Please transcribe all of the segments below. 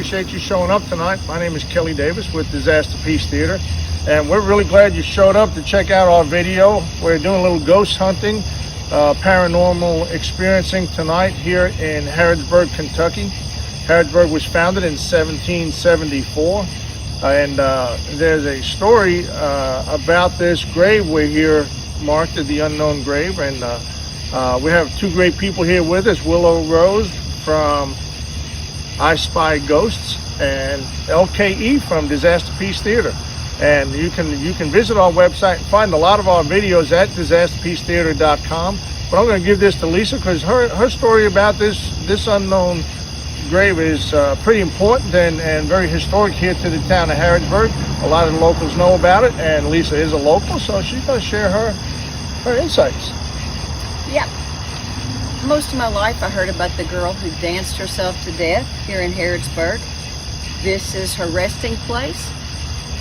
appreciate you showing up tonight. My name is Kelly Davis with Disaster Peace Theater, and we're really glad you showed up to check out our video. We're doing a little ghost hunting, paranormal experiencing tonight here in Harrodsburg, Kentucky. Harrodsburg was founded in 1774, and there's a story about this grave we're here marked as the unknown grave, and we have two great people here with us, Willow Rose from I Spy Ghosts and LKE from Disaster Peace Theater. And you can visit our website and find a lot of our videos at disasterpeacetheater.com. But I'm going to give this to Lisa because her story about this unknown grave is pretty important and very historic here to the town of Harrodsburg. A lot of the locals know about it, and Lisa is a local, so she's going to share her insights. Yep. Most of my life I heard about the girl who danced herself to death here in Harrodsburg. This is her resting place.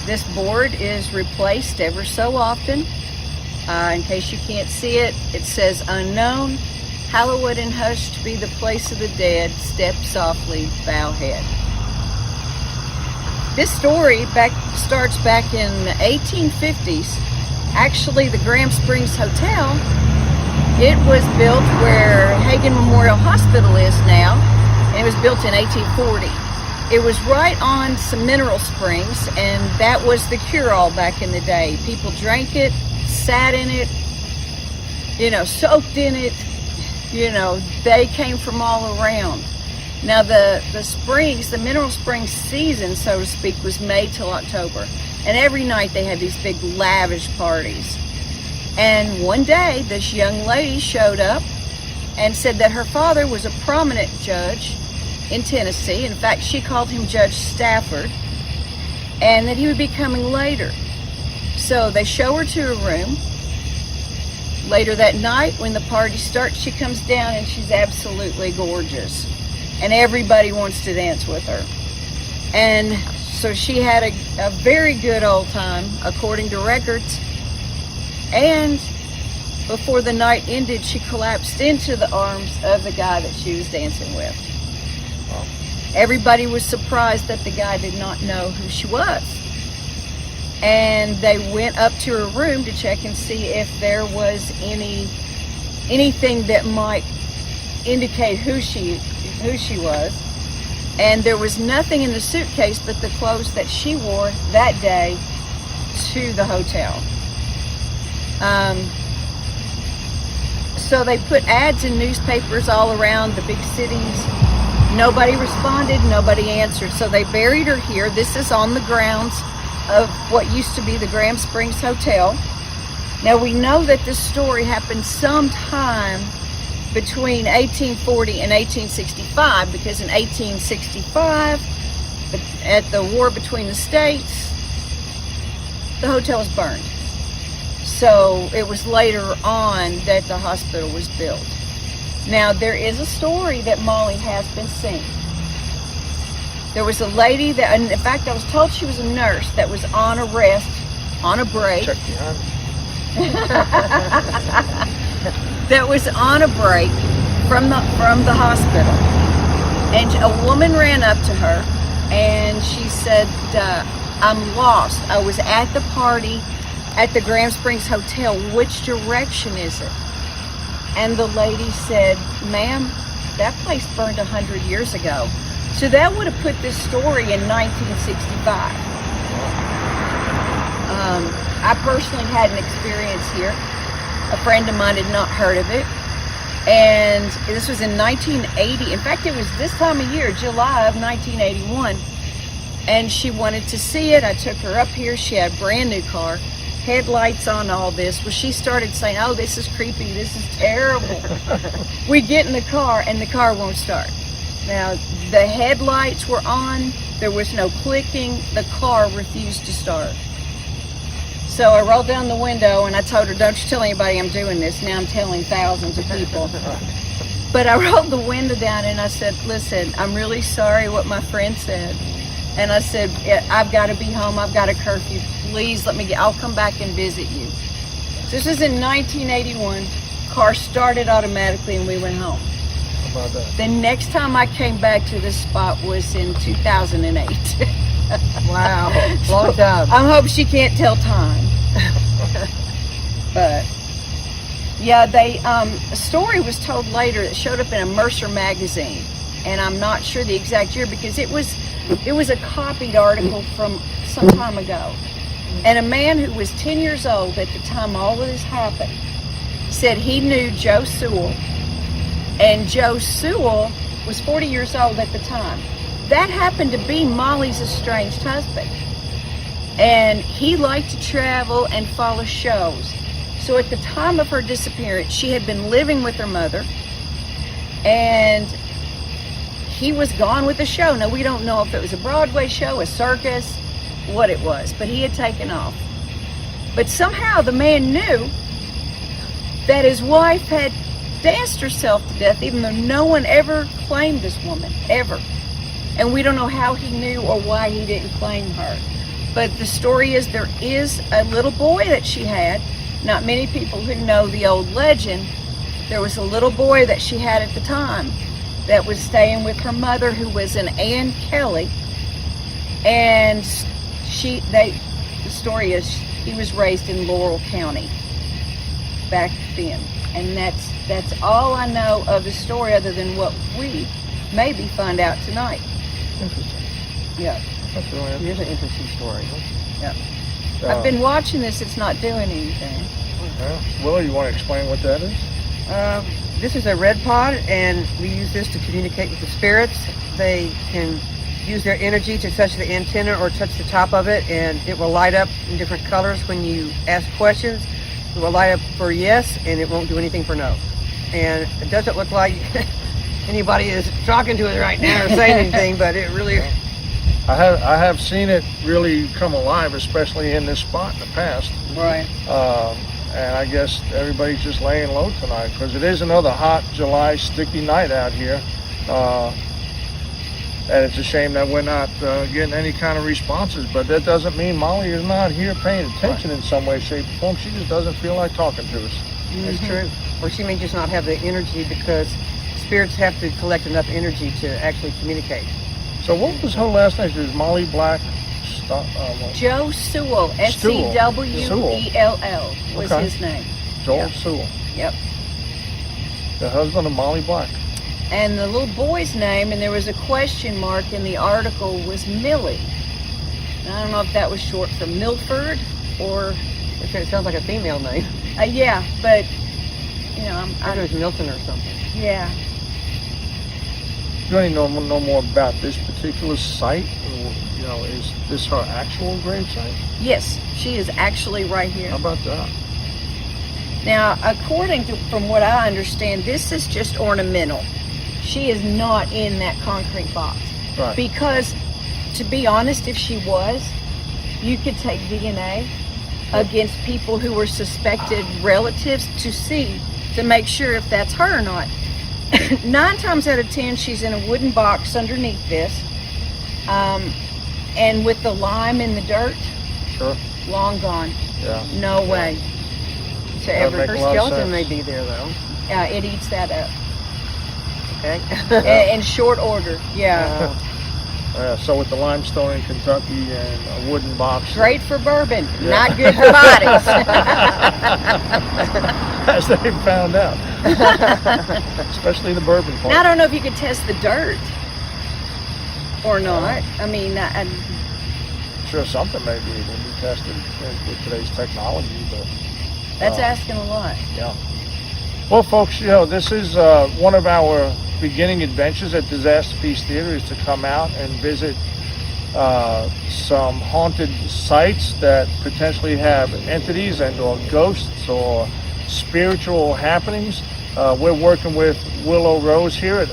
This board is replaced ever so often. In case you can't see it, it says unknown, hallowed and hushed to be the place of the dead, step softly, bow head. This story starts back in the 1850s. Actually, the Graham Springs Hotel, it was built where Hagen Memorial Hospital is now, and it was built in 1840. It was right on some mineral springs, and that was the cure-all back in the day. People drank it, sat in it, soaked in it. They came from all around. Now the springs, the mineral springs season, so to speak, was May till October. And every night they had these big lavish parties. And one day this young lady showed up and said that her father was a prominent judge in Tennessee. In fact, she called him Judge Stafford, and that he would be coming later. So they show her to a room. Later that night, when the party starts, she comes down and she's absolutely gorgeous. And everybody wants to dance with her. And so she had a very good old time, according to records. And before the night ended, she collapsed into the arms of the guy that she was dancing with. Everybody was surprised that the guy did not know who she was. And they went up to her room to check and see if there was anything that might indicate who she was. And there was nothing in the suitcase but the clothes that she wore that day to the hotel. So they put ads in newspapers all around the big cities. Nobody responded, nobody answered. So they buried her here. This is on the grounds of what used to be the Graham Springs Hotel. Now we know that this story happened sometime between 1840 and 1865, because in 1865, at the war between the states, the hotel was burned. So it was later on that the hospital was built. Now there is a story that Molly has been seen. There was a lady that, and in fact I was told she was a nurse that was on a rest, on a break. Check behind. That was on a break from the hospital. And a woman ran up to her and she said, I'm lost. I was at the party at the Graham Springs Hotel. Which direction is it? And the lady said, ma'am, that place burned 100 years ago. So that would have put this story in 1965. I personally had an experience here. A friend of mine had not heard of it. And this was in 1980. In fact, it was this time of year, July of 1981. And she wanted to see it. I took her up here. She had a brand new car, headlights on, all this. Well, she started saying, oh, this is creepy. This is terrible. We get in the car and the car won't start. Now, the headlights were on. There was no clicking. The car refused to start. So I rolled down the window and I told her, don't you tell anybody I'm doing this. Now I'm telling thousands of people. But I rolled the window down and I said, listen, I'm really sorry what my friend said. And I said, I've got to be home. I've got a curfew. Please I'll come back and visit you. So this was in 1981. Car started automatically and we went home. about that? The next time I came back to this spot was in 2008. Wow, long time. I hope she can't tell time. But yeah, a story was told later that showed up in a Mercer magazine, and I'm not sure the exact year because it was a copied article from some time ago. And a man who was 10 years old at the time all of this happened said he knew Joe Sewell, and Joe Sewell was 40 years old at the time. That happened to be Molly's estranged husband. And he liked to travel and follow shows. So at the time of her disappearance, she had been living with her mother, and he was gone with the show. Now, we don't know if it was a Broadway show, a circus, what it was, but he had taken off. But somehow the man knew that his wife had danced herself to death, even though no one ever claimed this woman, ever. And we don't know how he knew or why he didn't claim her. But the story is there is a little boy that she had. Not many people who know the old legend. There was a little boy that she had at the time that was staying with her mother, who was an Ann Kelly. And the story is he was raised in Laurel County back then. And that's all I know of the story, other than what we maybe find out tonight. Interesting. Yeah. That's really interesting. Here's an interesting story. Yeah. I've been watching this. It's not doing anything. Willie, you want to explain what that is? This is a red pod, and we use this to communicate with the spirits. They can use their energy to touch the antenna or touch the top of it, and it will light up in different colors when you ask questions. It will light up for yes, and it won't do anything for no. And it doesn't look like anybody is talking to it right now or saying anything, but it really... I have seen it really come alive, especially in this spot in the past. Right. And I guess everybody's just laying low tonight because it is another hot July sticky night out here. And it's a shame that we're not getting any kind of responses, but that doesn't mean Molly is not here paying attention in some way, shape, or form. She just doesn't feel like talking to us. That's true. Or she may just not have the energy because spirits have to collect enough energy to actually communicate. So what was her last name? She was Molly Black. Joe Sewell, S-E-W-E-L-L was Okay. his name. Joel Sewell, Yep. the husband of Molly Black. And the little boy's name, and there was a question mark in the article, was Millie. And I don't know if that was short for Milford or... It sounds like a female name. Yeah, but, you know, I thought it was Milton or something. yeah. Do you know more about this particular site? You know, is this her actual grave site? Yes, she is actually right here. How about that? Now, according to, from what I understand, this is just ornamental. She is not in that concrete box. Right. Because, to be honest, if she was, you could take DNA against people who were suspected relatives to make sure if that's her or not. 9 times out of 10, she's in a wooden box underneath this. And with the lime in the dirt, Sure. long gone. Yeah. No way to ever. make Her a lot of skeleton sense. may be there, though. It eats that up Okay. in short order. Yeah. So with the limestone in Kentucky and a wooden box. Great for bourbon, Yeah. not good for bodies. As they found out. Especially the bourbon part. Now, I don't know if you could test the dirt or not. I mean, I'm sure something may be able to be tested with today's technology, but that's asking a lot. yeah. Well, folks, you know, this is one of our beginning adventures at Disaster Piece Theater is to come out and visit some haunted sites that potentially have entities and or ghosts or spiritual happenings. We're working with Willow Rose here at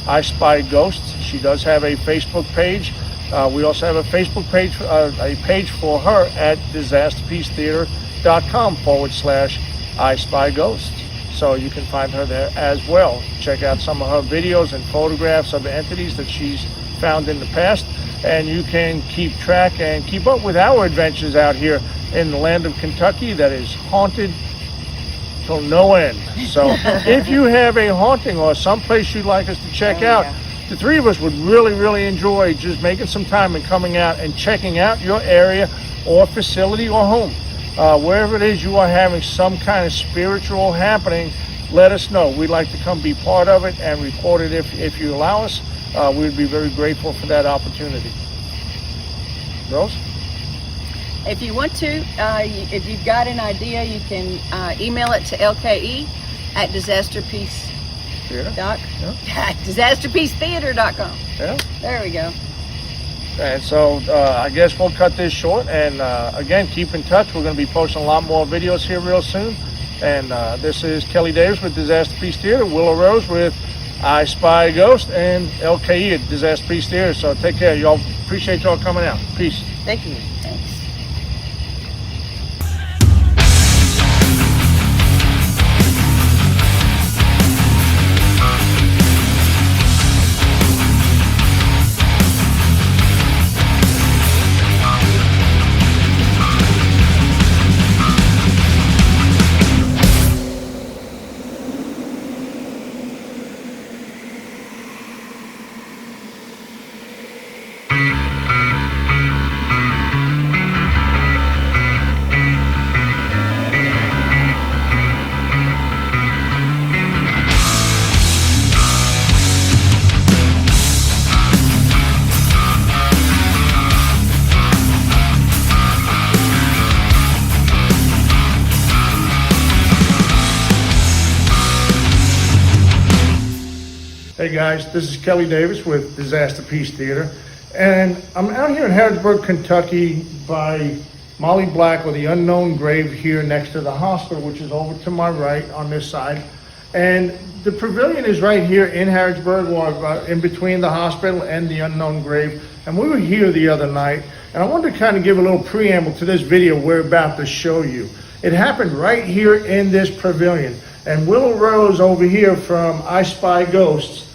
I Spy Ghosts. She does have a Facebook page. We also have a Facebook page, a page for her at disasterpiecetheater.com/I Spy Ghosts. So you can find her there as well. Check out some of her videos and photographs of entities that she's found in the past. And you can keep track and keep up with our adventures out here in the land of Kentucky that is haunted till no end. So if you have a haunting or someplace you'd like us to check out, the three of us would really enjoy just making some time and coming out and checking out your area or facility or home. Wherever it is you are having some kind of spiritual happening, let us know. We'd like to come be part of it and record it if you allow us. We'd be very grateful for that opportunity. Rose? If you want to, if you've got an idea, you can email it to LKE at disasterpiecetheater.com. Yeah. There we go. And so I guess we'll cut this short. And again, keep in touch. We're going to be posting a lot more videos here real soon. And this is Kelly Davis with Disaster Piece Theater, Willow Rose with I Spy a Ghost, and LKE at Disaster Piece Theater. So take care. Y'all, appreciate y'all coming out. Peace. Thank you. Thanks. Hey guys, this is Kelly Davis with Disaster Piece Theater, and I'm out here in Harrisburg, Kentucky by Molly Black with the unknown grave here next to the hospital, which is over to my right on this side. And the pavilion is right here in Harrisburg, or in between the hospital and the unknown grave. And we were here the other night, and I wanted to kind of give a little preamble to this video we're about to show you. It happened right here in this pavilion. And Willow Rose over here from I Spy Ghosts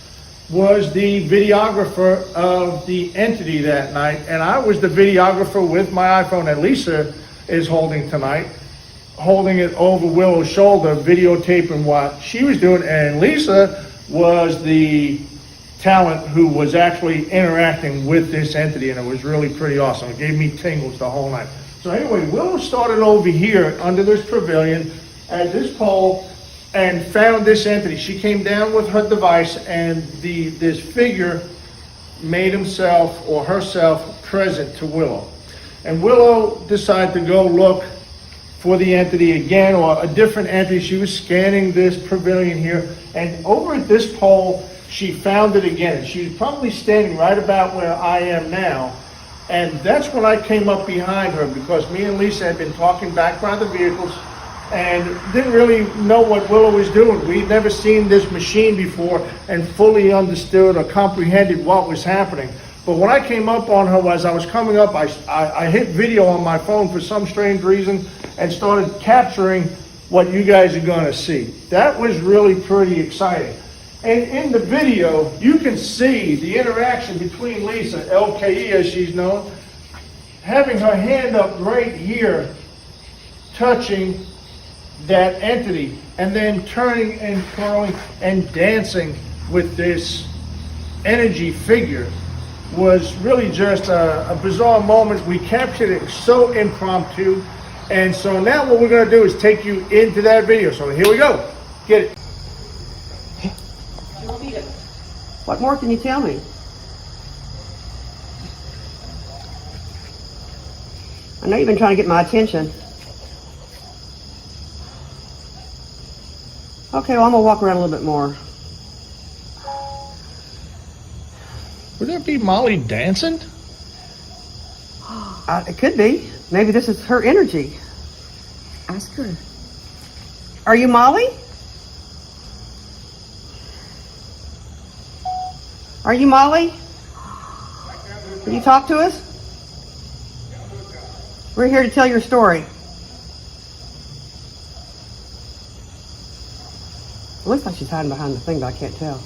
was the videographer of the entity that night, and I was the videographer with my iPhone that Lisa is holding tonight, holding it over Willow's shoulder, videotaping what she was doing, and Lisa was the talent who was actually interacting with this entity, and it was really pretty awesome. It gave me tingles the whole night. So anyway, Willow started over here under this pavilion at this pole and found this entity. She came down with her device, and this figure made himself or herself present to Willow. And Willow decided to go look for the entity again, or a different entity. She was scanning this pavilion here, and over at this pole, she found it again. She was probably standing right about where I am now, and that's when I came up behind her, because me and Lisa had been talking back by the vehicles, and didn't really know what Willow was doing. We'd never seen this machine before and fully understood or comprehended what was happening. But when I came up on her, as I was coming up, I hit video on my phone for some strange reason and started capturing what you guys are going to see. That was really pretty exciting. And in the video, you can see the interaction between Lisa, LKE as she's known, having her hand up right here, touching that entity, and then turning and curling and dancing with this energy figure was really just a bizarre moment. We captured it so impromptu, and so now what we're going to do is take you into that video. So here we go. Get it. What more can you tell me? I know you've been trying to get my attention. Okay, well, I'm going to walk around a little bit more. Would that be Molly dancing? It could be. Maybe this is her energy. Ask her. Are you Molly? Are you Molly? Can you talk to us? We're here to tell your story. It looks like she's hiding behind the thing, but I can't tell.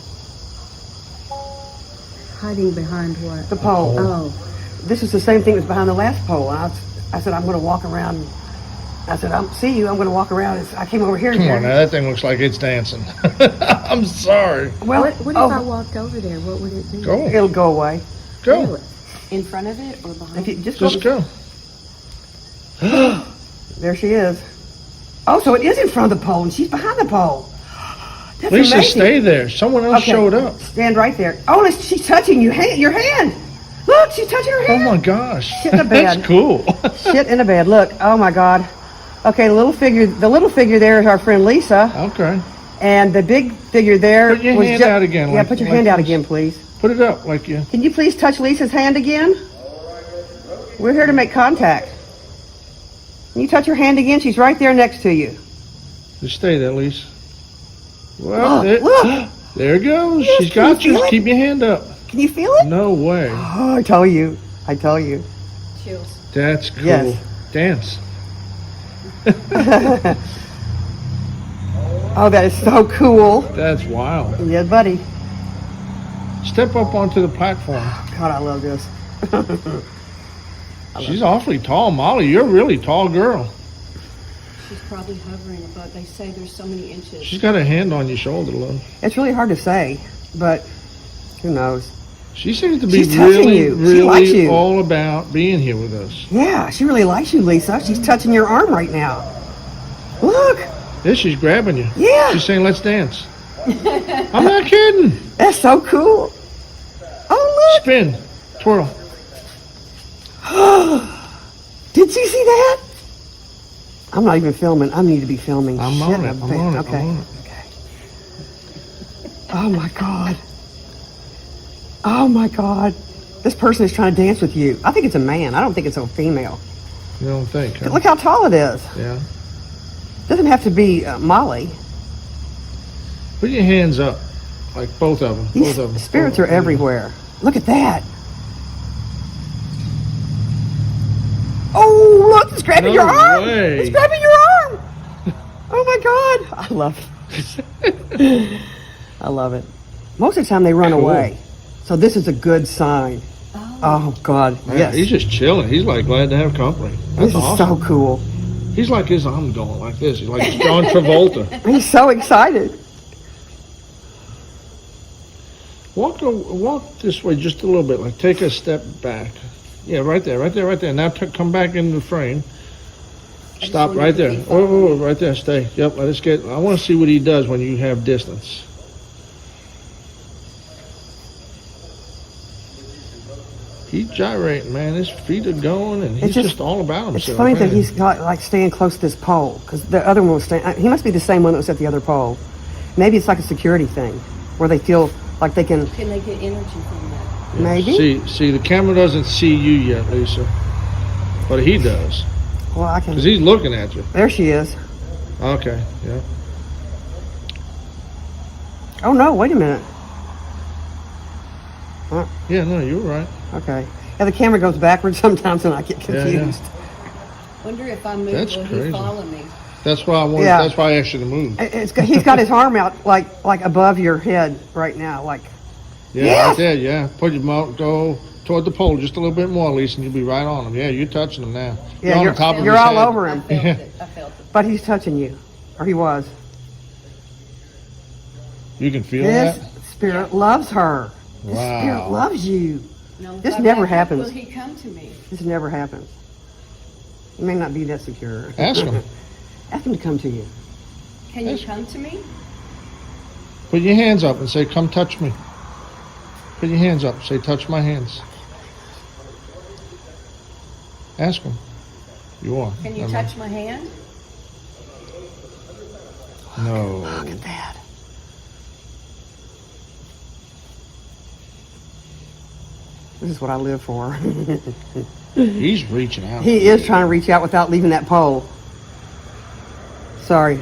Hiding behind what? The pole. Oh. This is the same thing that's behind the last pole. And I said, I'm going to walk around I said, I'll see you. I'm going to walk around. I came over here. Come on now, that thing looks like it's dancing. I'm sorry. Well, What if I walked over there? What would it do? Go. It'll go away. Go. In front of it or behind? If you just Just go. There she is. Oh, so it is in front of the pole, and she's behind the pole. That's Lisa, amazing. stay there. Someone else Okay. showed up. Stand right there. Oh, she's touching your hand. Look, she's touching her Oh hand. my gosh. Shit in the bed. That's cool. Shit in the bed. Look. Oh my God. Okay, the little figure there is our friend Lisa, Okay. and the big figure there. Put your was hand ju- out again. Yeah, like- put your like hand out this. again, please. Put it up like you. Can you please touch Lisa's hand again? We're here to make contact. Can you touch her hand again? She's right there next to you. Just stay there, Lisa. Well, Look. there it goes. Yes, She's got can you you. feel it? Keep your hand up. Can you feel it? No way. Oh, I tell you. Chills. That's cool. Yes. Dance. Oh, that is so cool. That's wild. Yeah, buddy. Step up onto the platform. God, I love this. She's awfully tall, Molly. You're a really tall girl. She's probably hovering above. They say there's so many inches. She's got a hand on your shoulder, love. It's really hard to say, but who knows? She seems to be She's touching really, you. She likes really you. all about being here with us. Yeah, she really likes you, Lisa. She's touching your arm right now. Look. Yeah, she's grabbing you. Yeah. She's saying, let's dance. I'm not kidding. That's so cool. Oh, Spin. Twirl. look. Did you see that? I'm not even filming. I need to be filming. I'm Shit, on it. I'm on it. Okay. I'm on it. Okay. Oh, my God. Oh, my God. This person is trying to dance with you. I think it's a man. I don't think it's a female. You don't think, huh? Look how tall it is. Yeah. Doesn't have to be Molly. Put your hands up. Like both of them. These Both of them. spirits are everywhere. Look at that. Oh, look, it's grabbing No your arm. way. It's grabbing your arm. Oh, my God. I love it. I love it. Most of the time they run Cool. away. So this is a good sign. Oh, God. Man, Yes. he's just chilling. He's like glad to have company. That's This is awesome. so cool. He's like his arm going like this. He's like John Travolta. He's so excited. Walk this way just a little bit. Like take a step back. Yeah, right there. Now come back into the frame. Stop wanted right to there. be Oh, right there. Stay. Yep. Let us get. I want to see what he does when you have distance. He's gyrating, man. His feet are going, and he's It's just all about himself. It's funny that man. he's got like staying close to this pole because the other one was staying. He must be the same one that was at the other pole. Maybe it's like a security thing where they feel like they can. Can they get energy from that? Maybe. See, the camera doesn't see you yet, Lisa, but he does Well, I can. because he's looking at you. There she is. Okay. Yeah. Oh no! Wait a minute. Yeah. No, you're right. Okay. Yeah, the camera goes backwards sometimes, and I get Yeah, confused. Wonder if I move, That's will crazy. he follow me? That's why I wanted. Yeah. That's why I asked you to move. He's got his arm out like above your head right now. Like Yeah, Yes! right there. Yeah. Put your mouth, go toward the pole just a little bit more, Lisa, and you'll be right on him. Yeah, you're touching him now. yeah, on the top of you're his all head. over I him, felt Yeah. it. I felt it. but he's touching you, or he was. You can feel This that. spirit loves her. This Wow. spirit loves you. No, if This I never back up, happens. Will he come to me? This never happens. It may not be that secure. Ask him. Ask him to come to you. Can you Yes. come to me? Put your hands up and say, "Come touch me." Put your hands up. Say, "Touch my hands." Ask him. You are. Can you Never touch my hand? mind. No. Look at that. This is what I live for. He's reaching out. He is trying to reach out without leaving that pole. Sorry.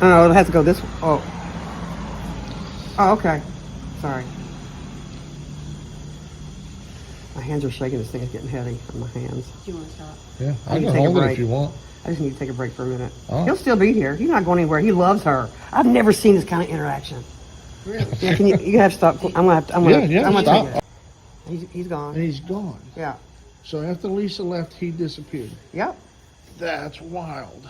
Oh, no, it has to go this way. Oh. Oh, okay. Sorry. My hands are shaking. This thing is getting heavy on my hands. Do you want to stop? Yeah, I I can can take a hold it break. if you want. I just need to take a break for a minute. Oh. He'll still be here. He's not going anywhere. He loves her. I've never seen this kind of interaction. Really? Yeah, can you have to stop. I'm gonna have to. I'm gonna. Yeah, I'm gonna stop. take it. He's And gone. he's gone. Yeah. So after Lisa left, he disappeared. Yep. That's wild.